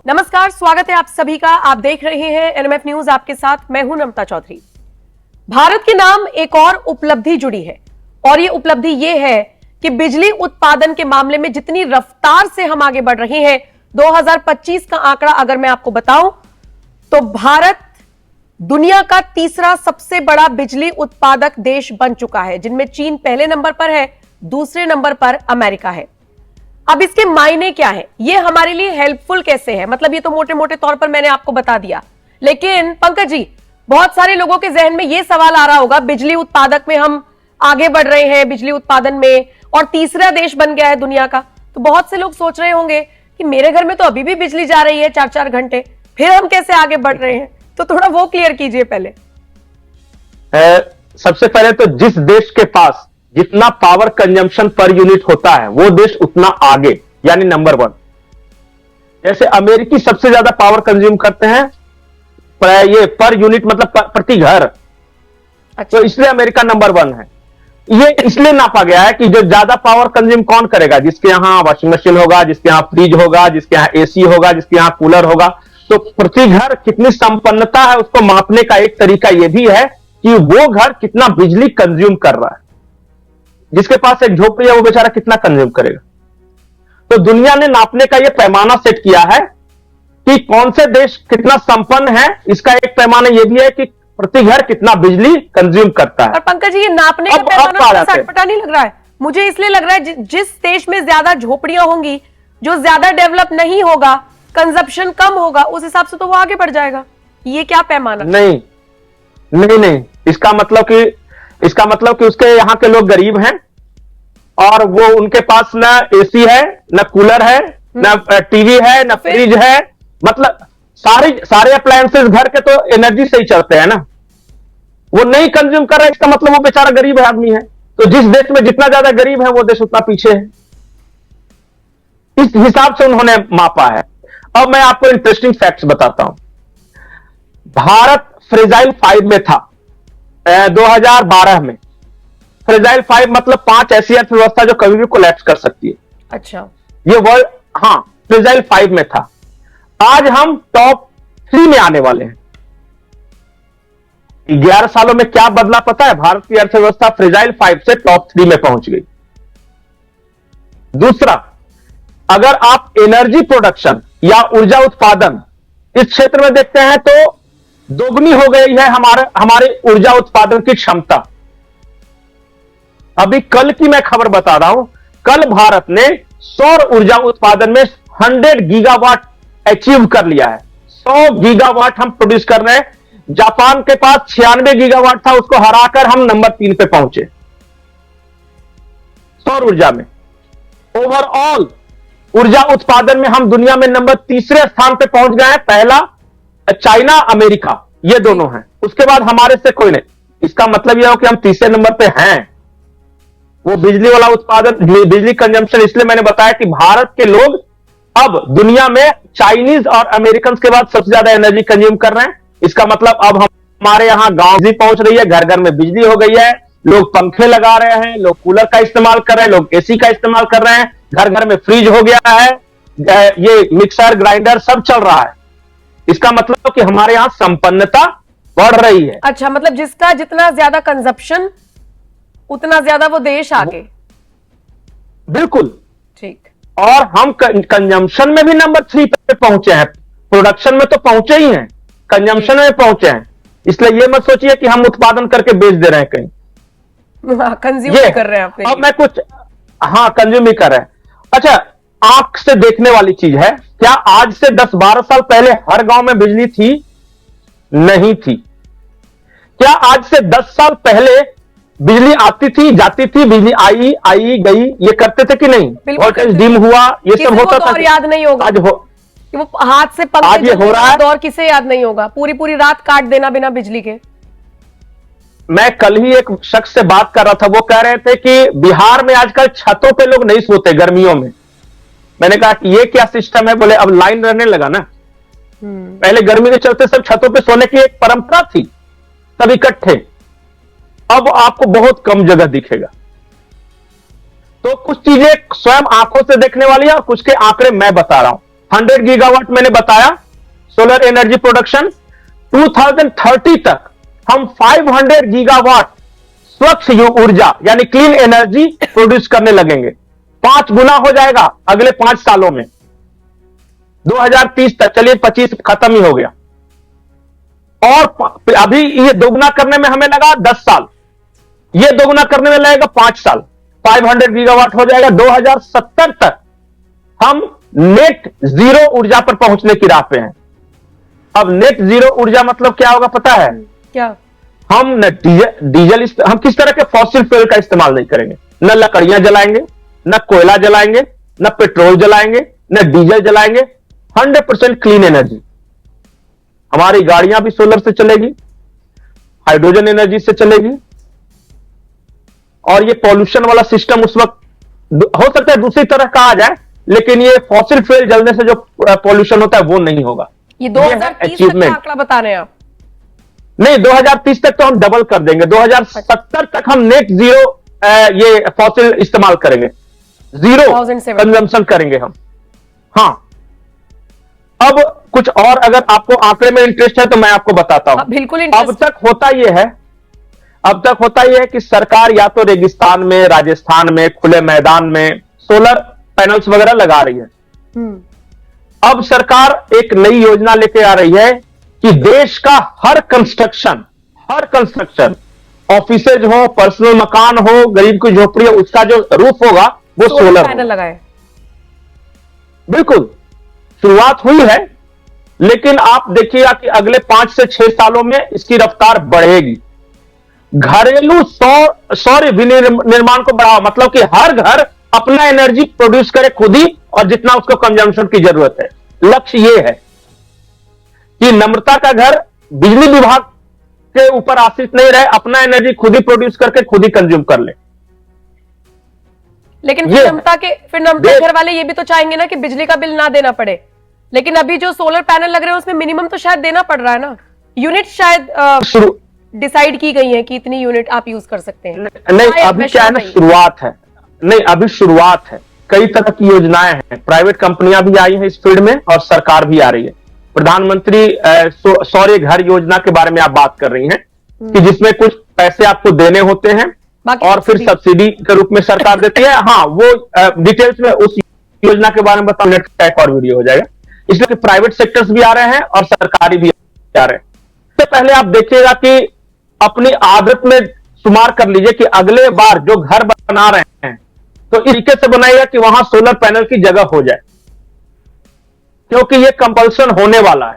नमस्कार, स्वागत है आप सभी का। आप देख रहे हैं एनएमएफ न्यूज, आपके साथ मैं हूं नमता चौधरी। भारत के नाम एक और उपलब्धि जुड़ी है और ये उपलब्धि ये है कि बिजली उत्पादन के मामले में जितनी रफ्तार से हम आगे बढ़ रहे हैं, 2025 का आंकड़ा अगर मैं आपको बताऊं तो भारत दुनिया का तीसरा सबसे बड़ा बिजली उत्पादक देश बन चुका है, जिनमें चीन पहले नंबर पर है, दूसरे नंबर पर अमेरिका है। अब इसके मायने क्या है, ये हमारे लिए हेल्पफुल कैसे है, मतलब ये तो मोटे मोटे तौर पर मैंने आपको बता दिया, लेकिन पंकज जी, बहुत सारे लोगों के जहन में ये सवाल आ रहा होगा, बिजली उत्पादक में हम आगे बढ़ रहे हैं, बिजली उत्पादन में, और तीसरा देश बन गया है दुनिया का, तो बहुत से लोग सोच रहे होंगे कि मेरे घर में तो अभी भी बिजली जा रही है 4-4 घंटे, फिर हम कैसे आगे बढ़ रहे हैं? तो थोड़ा वो क्लियर कीजिए पहले। सबसे पहले तो जिस देश के पास जितना पावर कंजम्पशन पर यूनिट होता है वो देश उतना आगे, यानी नंबर 1। जैसे अमेरिकी सबसे ज्यादा पावर कंज्यूम करते हैं, ये पर यूनिट मतलब प्रति घर। अच्छा। तो इसलिए अमेरिका नंबर 1 है। ये इसलिए नापा गया है कि जो ज्यादा पावर कंज्यूम कौन करेगा, जिसके यहां वॉशिंग मशीन होगा, जिसके यहां फ्रिज होगा, जिसके यहां एसी होगा, जिसके यहां कूलर होगा। तो प्रति घर कितनी संपन्नता है उसको मापने का एक तरीका यह भी है कि वो घर कितना बिजली कंज्यूम कर रहा है। जिसके पास एक झोपड़ी है वो बेचारा कितना कंज्यूम करेगा। तो दुनिया ने नापने का यह पैमाना सेट किया है कि कौन से देश कितना संपन्न है। इसका एक पैमाना यह भी है कि प्रति घर कितना बिजली कंज्यूम करता है। और पंकज जी, ये नापने का पैमाना सटपटा नहीं लग रहा है मुझे, इसलिए लग रहा है जिस देश में ज्यादा झोपड़ियां होंगी, जो ज्यादा डेवलप नहीं होगा, कंजप्शन कम होगा, उस हिसाब से तो वो आगे बढ़ जाएगा। ये क्या पैमाना? नहीं नहीं नहीं, इसका मतलब कि उसके यहां के लोग गरीब हैं और वो उनके पास ना एसी है, ना कूलर है, ना टीवी है, ना फ्रिज है, मतलब सारे अप्लायंसेस घर के तो एनर्जी से ही चलते हैं ना। वो नहीं कंज्यूम कर रहा है, इसका मतलब वो बेचारा गरीब आदमी है। तो जिस देश में जितना ज्यादा गरीब है वो देश उतना पीछे है। इस हिसाब से उन्होंने मापा है। अब मैं आपको इंटरेस्टिंग फैक्ट्स बताता हूं। भारत फ्रेजाइल 5 में था 2012 में। फ्रेजाइल 5 मतलब 5 ऐसी अर्थव्यवस्था जो कभी भी कोलैप्स कर सकती है। अच्छा। ये वर्ल्ड, हाँ, फ्रेजाइल 5 में था। आज हम टॉप 3 में आने वाले हैं। 11 सालों में क्या बदला पता है? भारत की अर्थव्यवस्था फ्रेजाइल 5 से टॉप 3 में पहुंच गई। दूसरा, अगर आप एनर्जी प्रोडक्शन या ऊर्जा उत्पादन इस क्षेत्र में देखते हैं तो दोगुनी हो गई है हमारे ऊर्जा उत्पादन की क्षमता। अभी कल की मैं खबर बता रहा हूं, कल भारत ने सौर ऊर्जा उत्पादन में 100 गीगावाट अचीव कर लिया है। 100 गीगावाट हम प्रोड्यूस कर रहे हैं। जापान के पास 96 गीगावाट था, उसको हराकर हम नंबर 3 पे पहुंचे सौर ऊर्जा में। ओवरऑल ऊर्जा उत्पादन में हम दुनिया में नंबर 3 स्थान पे पहुंच गए हैं। पहला चाइना, अमेरिका, ये दोनों हैं, उसके बाद हमारे से कोई नहीं। इसका मतलब यह हो कि हम 3 नंबर पे हैं। वो बिजली वाला उत्पादन, बिजली कंजम्पशन, इसलिए मैंने बताया कि भारत के लोग अब दुनिया में चाइनीज और अमेरिकन के बाद सबसे ज्यादा एनर्जी कंज्यूम कर रहे हैं। इसका मतलब अब हमारे यहां गांव भी पहुंच रही है, घर घर में बिजली हो गई है, लोग पंखे लगा रहे हैं, लोग कूलर का इस्तेमाल कर रहे हैं, लोग एसी का इस्तेमाल कर रहे हैं, घर घर में फ्रिज हो गया है, ये मिक्सर ग्राइंडर सब चल रहा है। इसका मतलब कि हमारे यहां संपन्नता बढ़ रही है। अच्छा, मतलब जिसका जितना ज्यादा कंजप्शन उतना ज्यादा वो देश आगे। बिल्कुल ठीक। और हम कंजम्पशन में भी नंबर 3 पे पहुंचे हैं। प्रोडक्शन में तो पहुंचे ही हैं, कंजम्पशन में पहुंचे हैं। इसलिए ये मत सोचिए कि हम उत्पादन करके बेच दे रहे हैं कहीं। कंज्यूम कर रहे हैं अपने। अब मैं कुछ, हाँ, कंज्यूम ही कर रहे हैं। अच्छा, आंख से देखने वाली चीज है, क्या आज से 10-12 साल पहले हर गांव में बिजली थी? नहीं थी। क्या आज से 10 साल पहले बिजली आती थी, जाती थी, बिजली आई गई, ये करते थे कि नहीं? वोल्टेज डिम हुआ, ये सब होता था। और याद नहीं होगा आज वो हाथ से पंखे, आज ये हो रहा है। दौर किसे याद नहीं होगा? पूरी रात काट देना बिना बिजली के। मैं कल ही एक शख्स से बात कर रहा था, वो कह रहे थे कि बिहार में आजकल छतों पे लोग नहीं सोते गर्मियों में। मैंने कहा कि ये क्या सिस्टम है? बोले अब लाइन रहने लगा ना। पहले गर्मी के चलते सब छतों पे सोने की एक परंपरा थी, सब इकट्ठे। अब आपको बहुत कम जगह दिखेगा। तो कुछ चीजें स्वयं आंखों से देखने वाली है और कुछ के आंकड़े मैं बता रहा हूं। 100 गीगावाट मैंने बताया सोलर एनर्जी प्रोडक्शन। 2030 तक हम 500 गीगावाट स्वच्छ ऊर्जा यानी क्लीन एनर्जी प्रोड्यूस करने लगेंगे। 5 गुना हो जाएगा अगले 5 सालों में। 2030 तक, चलिए 25 खत्म ही हो गया, और अभी ये दोगुना करने में हमें लगा 10 साल, ये दोगुना करने में लगेगा 5 साल। 500 गीगावाट हो जाएगा। 2070 तक हम नेट जीरो ऊर्जा पर पहुंचने की राह पे हैं। अब नेट जीरो ऊर्जा मतलब क्या होगा पता है? क्या? हम न डीजल हम किस तरह के फॉसिल फ्यूल का इस्तेमाल नहीं करेंगे। न लकड़ियां जलाएंगे, न कोयला जलाएंगे, न पेट्रोल जलाएंगे, न डीजल जलाएंगे। 100% clean energy. हमारी गाड़ियां भी सोलर से चलेगी, हाइड्रोजन एनर्जी से चलेगी, और ये पॉल्यूशन वाला सिस्टम उस वक्त हो सकता है दूसरी तरह का आ जाए, लेकिन ये फॉसिल फ्यूल जलने से जो पॉल्यूशन होता है वो नहीं होगा। ये 2030 तक का आंकड़ा बता रहे हैं आप? नहीं, 2030 तक तो हम डबल कर देंगे। 2070 तक हम नेट जीरो ये फॉसिल इस्तेमाल करेंगे, जीरो कंजम्पशन करेंगे हम। हाँ, अब कुछ और अगर आपको आंकड़े में इंटरेस्ट है तो मैं आपको बताता हूं। बिल्कुल। अब तक होता यह है कि सरकार या तो रेगिस्तान में, राजस्थान में, खुले मैदान में सोलर पैनल्स वगैरह लगा रही है। अब सरकार एक नई योजना लेके आ रही है कि देश का हर कंस्ट्रक्शन, ऑफिसेज हो, पर्सनल मकान हो, गरीब की झोपड़ी हो, उसका जो रूफ होगा वो सोलर पैनल लगाए। बिल्कुल, शुरुआत हुई है, लेकिन आप देखिएगा कि अगले 5 से 6 सालों में इसकी रफ्तार बढ़ेगी। घरेलू सौर विनिर्माण को बढ़ाओ, मतलब कि हर घर अपना एनर्जी प्रोड्यूस करे खुद ही, और जितना उसको कंजम्पशन की जरूरत है। लक्ष्य यह है कि नम्रता का घर बिजली विभाग के ऊपर आश्रित नहीं रहे, अपना एनर्जी खुद ही प्रोड्यूस करके खुद ही कंज्यूम कर ले। लेकिन फिर नम्रता घर वाले ये भी तो चाहेंगे ना कि बिजली का बिल ना देना पड़े। लेकिन अभी जो सोलर पैनल लग रहे हैं उसमें मिनिमम तो शायद देना पड़ रहा है ना, यूनिट शायद डिसाइड की गई है कि इतनी यूनिट आप यूज कर सकते हैं। नहीं, अभी क्या है ना, शुरुआत है। नहीं, अभी शुरुआत है। कई तरह की योजनाएं हैं, प्राइवेट कंपनियां भी आई हैं इस फील्ड में, और सरकार भी आ रही है। प्रधानमंत्री सौर घर योजना के बारे में आप बात कर रही हैं कि जिसमें कुछ पैसे आपको देने होते हैं और फिर सब्सिडी के रूप में सरकार देती है। हाँ, वो डिटेल्स में उस योजना के बारे में बताओ, नेट का एक और वीडियो हो जाएगा। इसलिए कि प्राइवेट सेक्टर्स भी आ रहे हैं और सरकारी भी आ रहे हैं। तो पहले आप देखिएगा कि अपनी आदत में शुमार कर लीजिए कि अगले बार जो घर बना रहे हैं तो इस तरीके से बनाइएगा कि वहां सोलर पैनल की जगह हो जाए, क्योंकि ये कंपल्सन होने वाला है,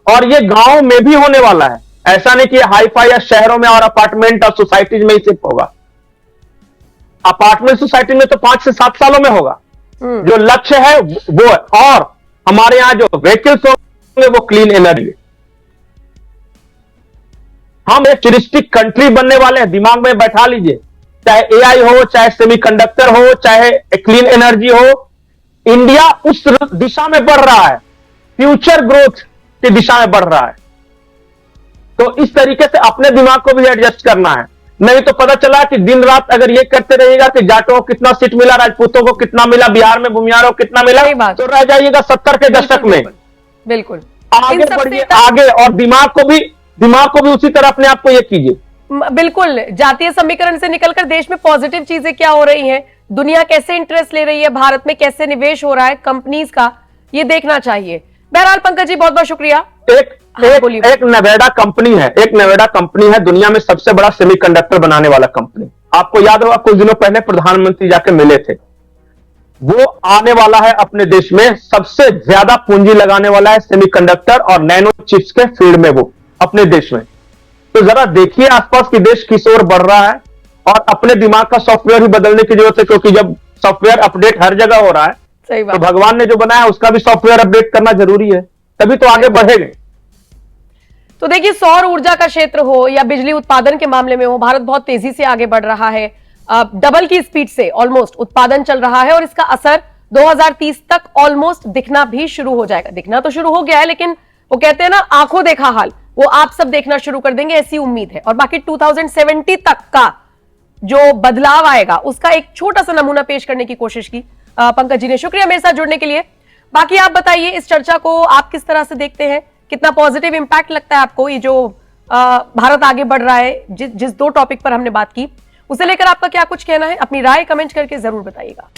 और ये गांव में भी होने वाला है। ऐसा नहीं कि हाईफाई या शहरों में और अपार्टमेंट और सोसाइटीज में ही सिर्फ होगा। अपार्टमेंट सोसाइटी में तो 5 से 7 सालों में होगा। जो लक्ष्य है वो है। और हमारे यहां जो व्हीकल्स होंगे वो क्लीन एनर्जी। हम एक फ्यूचरिस्टिक कंट्री बनने वाले हैं, दिमाग में बैठा लीजिए। चाहे एआई हो, चाहे सेमीकंडक्टर हो, चाहे क्लीन एनर्जी हो, इंडिया उस दिशा में बढ़ रहा है, फ्यूचर ग्रोथ की दिशा में बढ़ रहा है। तो इस तरीके से अपने दिमाग को भी एडजस्ट करना है। नहीं तो पता चला कि दिन रात अगर ये करते रहिएगा कि जाटों को कितना सीट मिला, राजपूतों को कितना मिला, बिहार में भूमिहारों को कितना मिला, तो रह जाइएगा 70 के दशक में। बिल्कुल आगे बढ़िए, आगे, और दिमाग को भी उसी तरह अपने आप को ये कीजिए। बिल्कुल, जातीय समीकरण से निकलकर देश में पॉजिटिव चीजें क्या हो रही हैं, दुनिया कैसे इंटरेस्ट ले रही है, भारत में कैसे निवेश हो रहा है कंपनीज का, ये देखना चाहिए। बहरहाल पंकज जी, बहुत बहुत शुक्रिया। एक नवेडा कंपनी है दुनिया में सबसे बड़ा सेमीकंडक्टर बनाने वाला कंपनी। आपको याद होगा कुछ दिनों पहले प्रधानमंत्री जाके मिले थे। वो आने वाला है अपने देश में, सबसे ज्यादा पूंजी लगाने वाला है सेमीकंडक्टर और नैनो चिप्स के फील्ड में, वो अपने देश में। तो जरा देखिए आसपास की देश किस ओर बढ़ रहा है, और अपने दिमाग का सॉफ्टवेयर ही बदलने की जरूरत है, क्योंकि जब सॉफ्टवेयर अपडेट हर जगह हो रहा है, सही बात, तो भगवान ने जो बनाया उसका भी सॉफ्टवेयर अपडेट करना जरूरी है, तभी तो आगे बढ़ेंगे। तो देखिए, सौर ऊर्जा का क्षेत्र हो या बिजली उत्पादन के मामले में हो, भारत बहुत तेजी से आगे बढ़ रहा है। डबल की स्पीड से ऑलमोस्ट उत्पादन चल रहा है, और इसका असर 2030 तक ऑलमोस्ट दिखना भी शुरू हो जाएगा। दिखना तो शुरू हो गया है, लेकिन वो कहते हैं ना, आंखों देखा हाल, वो आप सब देखना शुरू कर देंगे, ऐसी उम्मीद है। और बाकी 2070 तक का जो बदलाव आएगा उसका एक छोटा सा नमूना पेश करने की कोशिश की पंकज जी ने। शुक्रिया मेरे साथ जुड़ने के लिए। बाकी आप बताइए, इस चर्चा को आप किस तरह से देखते हैं? कितना पॉजिटिव इंपैक्ट लगता है आपको ये जो भारत आगे बढ़ रहा है, जिस दो टॉपिक पर हमने बात की, उसे लेकर आपका क्या कुछ कहना है? अपनी राय कमेंट करके जरूर बताइएगा।